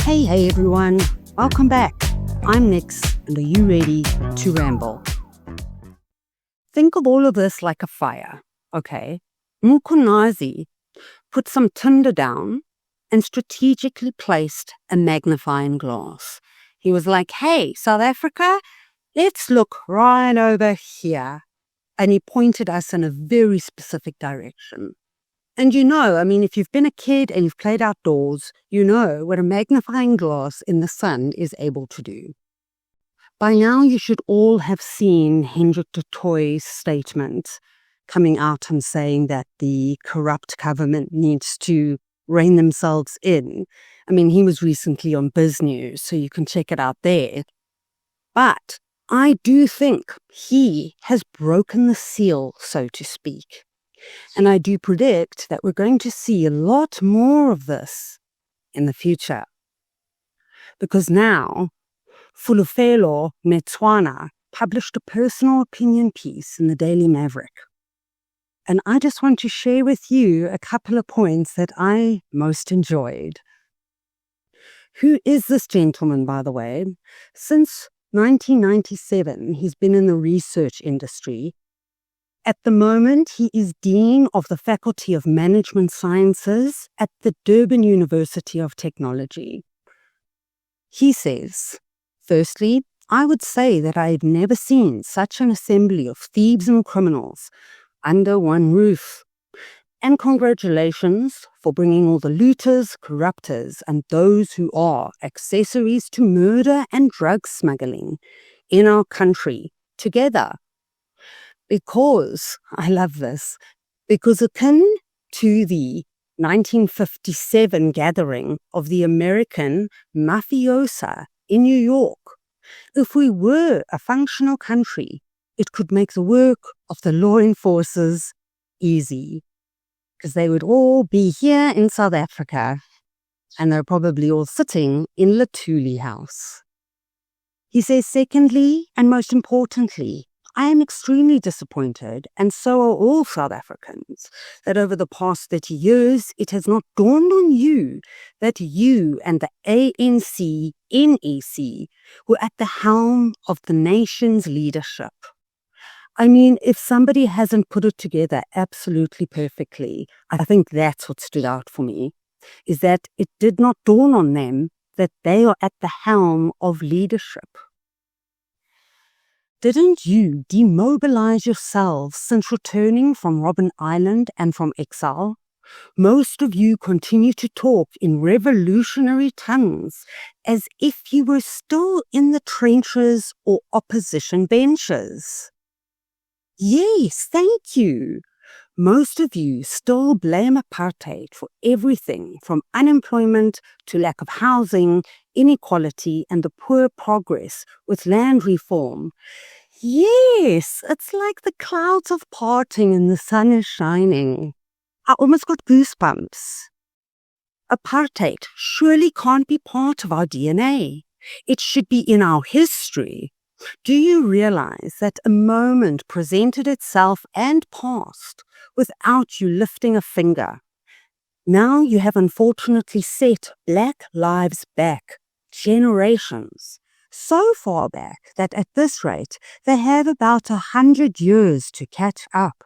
Hey everyone, welcome back. I'm Nix, and are you ready to ramble? Think of all of this like a fire, okay? Mkhwanazi put some tinder down and strategically placed a magnifying glass. He was like, hey, South Africa, let's look right over here. And he pointed us in a very specific direction. And if you've been a kid and you've played outdoors, you know what a magnifying glass in the sun is able to do. By now, you should all have seen Hendrik Toit's statement coming out and saying that the corrupt government needs to rein themselves in. He was recently on Biz News, so you can check it out there. But I do think he has broken the seal, so to speak. And I do predict that we're going to see a lot more of this in the future. Because now, Fulufehlo Manyenda published a personal opinion piece in the Daily Maverick. And I just want to share with you a couple of points that I most enjoyed. Who is this gentleman, by the way? Since 1997, he's been in the research industry. At the moment, he is Dean of the Faculty of Management Sciences at the Durban University of Technology. He says, firstly, I would say that I have never seen such an assembly of thieves and criminals under one roof. And congratulations for bringing all the looters, corruptors, and those who are accessories to murder and drug smuggling in our country together. Because, I love this, because akin to the 1957 gathering of the American mafiosa in New York, if we were a functional country, it could make the work of the law enforcers easy. Because they would all be here in South Africa, and they're probably all sitting in Luthuli House. He says, secondly, and most importantly, I am extremely disappointed, and so are all South Africans, that over the past 30 years, it has not dawned on you that you and the ANC, NEC, were at the helm of the nation's leadership. If somebody hasn't put it together absolutely perfectly, I think that's what stood out for me, is that it did not dawn on them that they are at the helm of leadership. Didn't you demobilize yourselves since returning from Robben Island and from exile? Most of you continue to talk in revolutionary tongues as if you were still in the trenches or opposition benches. Yes, thank you. Most of you still blame apartheid for everything from unemployment to lack of housing, inequality, and the poor progress with land reform. Yes, it's like the clouds are parting and the sun is shining. I almost got goosebumps. Apartheid surely can't be part of our DNA. It should be in our history. Do you realize that a moment presented itself and passed without you lifting a finger? Now you have unfortunately set Black lives back generations, so far back that at this rate they have about 100 years to catch up.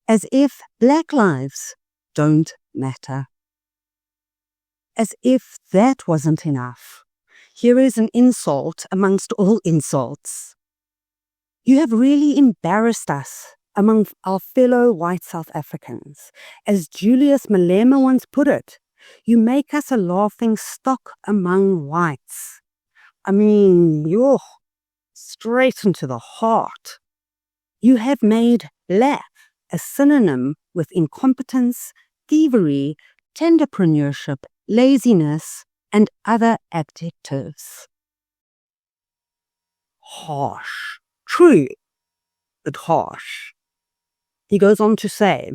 As if Black lives don't matter. As if that wasn't enough. Here is an insult amongst all insults. You have really embarrassed us among our fellow white South Africans. As Julius Malema once put it, you make us a laughing stock among whites. You're straight into the heart. You have made Black a synonym with incompetence, thievery, tenderpreneurship, laziness, and other adjectives. Harsh. True, but harsh. He goes on to say,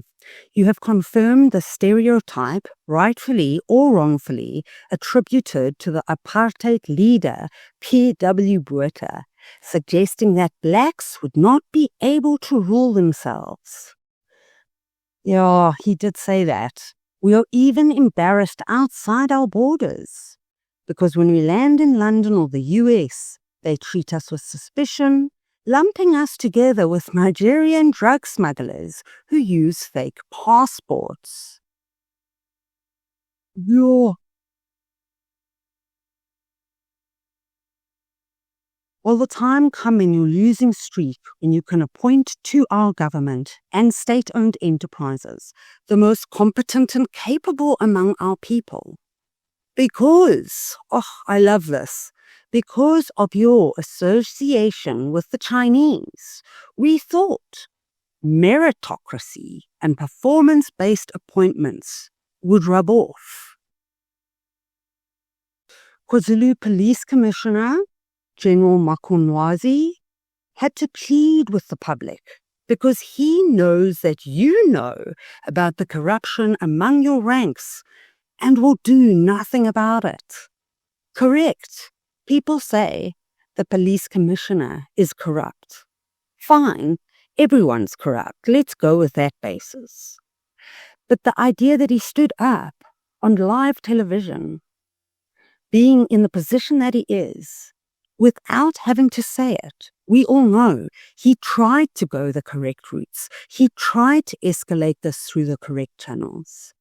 you have confirmed the stereotype, rightfully or wrongfully, attributed to the apartheid leader P.W. Botha, suggesting that blacks would not be able to rule themselves. Yeah, he did say that. We are even embarrassed outside our borders. because when we land in London or the US, they treat us with suspicion, lumping us together with Nigerian drug smugglers who use fake passports. Will the time come in your losing streak when you can appoint to our government and state-owned enterprises the most competent and capable among our people? Because, I love this, because of your association with the Chinese, we thought meritocracy and performance-based appointments would rub off. KwaZulu Police Commissioner General Mkhwanazi had to plead with the public because he knows that you know about the corruption among your ranks and will do nothing about it. Correct. People say the police commissioner is corrupt. Fine, everyone's corrupt. Let's go with that basis. But the idea that he stood up on live television, being in the position that he is, without having to say it, we all know he tried to go the correct routes. He tried to escalate this through the correct channels.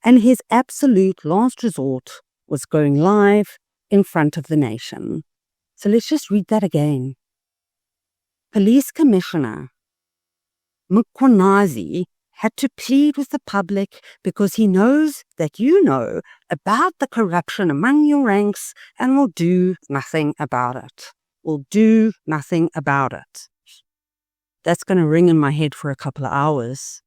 And his absolute last resort was going live in front of the nation. So let's just read that again. Police Commissioner Mkhwanazi had to plead with the public because he knows that you know about the corruption among your ranks and will do nothing about it. That's going to ring in my head for a couple of hours.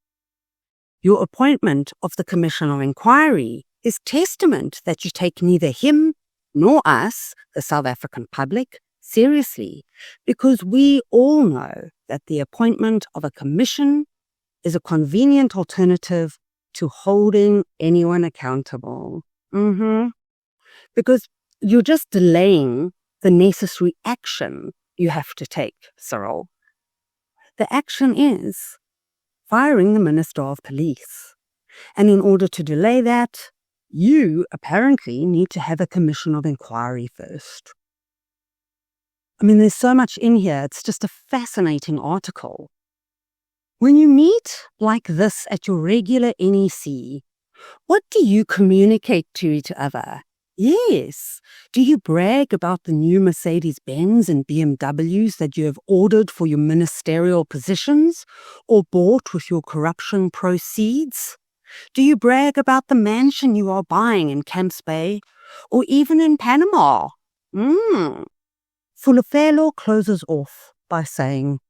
Your appointment of the Commission of Inquiry is testament that you take neither him nor us, the South African public, seriously, because we all know that the appointment of a commission is a convenient alternative to holding anyone accountable. Because you're just delaying the necessary action you have to take, Cyril. The action is firing the Minister of Police. And in order to delay that, you apparently need to have a commission of inquiry first. I mean, there's so much in here. It's just a fascinating article. When you meet like this at your regular NEC, what do you communicate to each other? Yes. Do you brag about the new Mercedes-Benz and BMWs that you have ordered for your ministerial positions or bought with your corruption proceeds? Do you brag about the mansion you are buying in Camps Bay or even in Panama? Fulufehlo closes off by saying,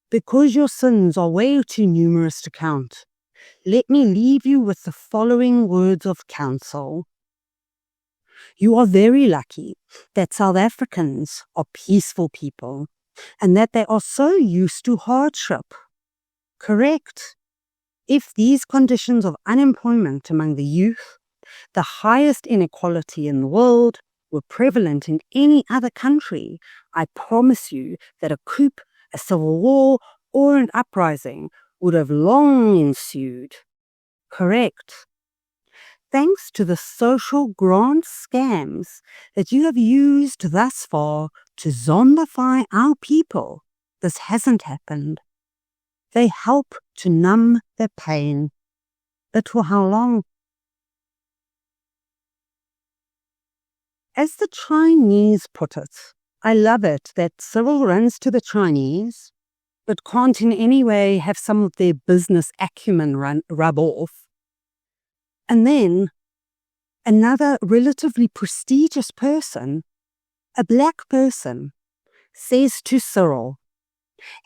because your sins are way too numerous to count, let me leave you with the following words of counsel. You are very lucky that South Africans are peaceful people and that they are so used to hardship. Correct. If these conditions of unemployment among the youth, the highest inequality in the world, were prevalent in any other country, I promise you that a coup, a civil war, or an uprising would have long ensued. Correct. Thanks to the social grant scams that you have used thus far to zombify our people, this hasn't happened. They help to numb their pain. But for how long? As the Chinese put it, I love it that Cyril runs to the Chinese, but can't in any way have some of their business acumen rub off. And then another relatively prestigious person, a black person, says to Cyril,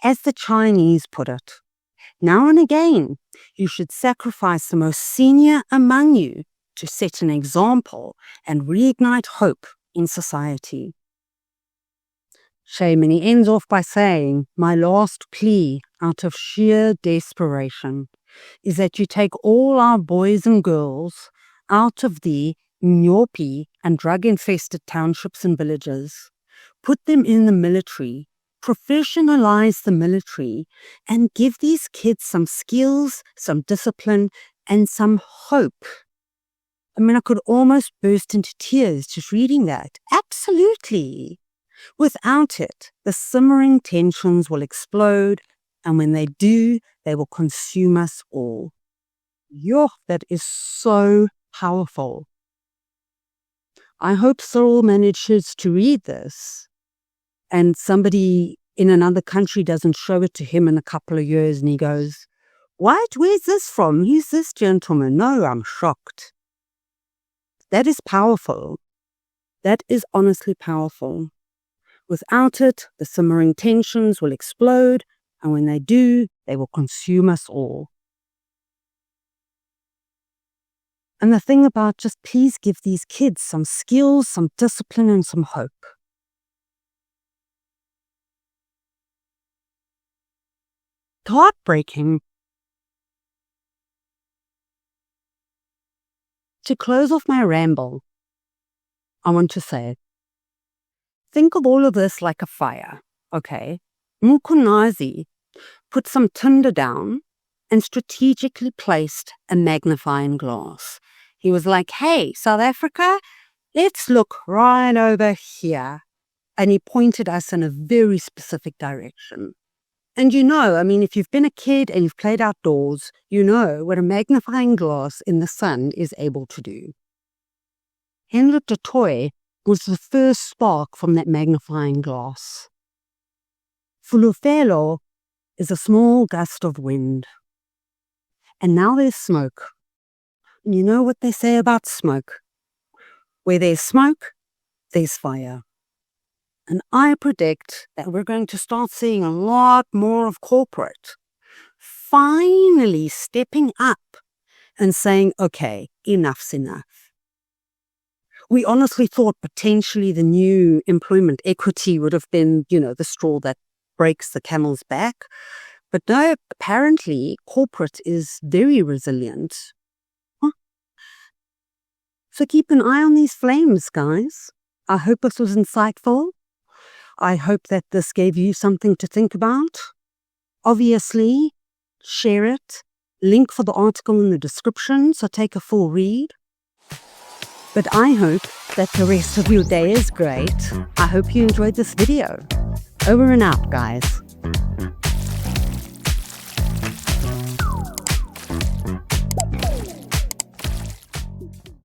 as the Chinese put it, now and again you should sacrifice the most senior among you to set an example and reignite hope in society. Shame, and he ends off by saying, my last plea out of sheer desperation is that you take all our boys and girls out of the Nyopi and drug-infested townships and villages, put them in the military, professionalize the military, and give these kids some skills, some discipline, and some hope. I could almost burst into tears just reading that. Absolutely. Without it, the simmering tensions will explode, and when they do, they will consume us all. Yo, that is so powerful. I hope Cyril manages to read this and somebody in another country doesn't show it to him in a couple of years and he goes, "What? Where's this from? Who's this gentleman?" No, I'm shocked. That is powerful. That is honestly powerful. Without it, the simmering tensions will explode, and when they do, they will consume us all. And the thing about just please give these kids some skills, some discipline, and some hope. Heartbreaking. To close off my ramble, I want to say, think of all of this like a fire, okay? Mkhwanazi put some tinder down and strategically placed a magnifying glass. He was like, "Hey, South Africa, let's look right over here." And he pointed us in a very specific direction. And if you've been a kid and you've played outdoors, you know what a magnifying glass in the sun is able to do. Hendrik the Toit was the first spark from that magnifying glass. Fulufehlo is a small gust of wind. And now there's smoke. And you know what they say about smoke? Where there's smoke, there's fire. And I predict that we're going to start seeing a lot more of corporate finally stepping up and saying, okay, enough's enough. We honestly thought potentially the new employment equity would have been, the straw that breaks the camel's back. But no, apparently corporate is very resilient. So keep an eye on these flames, guys. I hope this was insightful. I hope that this gave you something to think about. Obviously, share it. Link for the article in the description, so take a full read. But I hope that the rest of your day is great. I hope you enjoyed this video. Over and out, guys.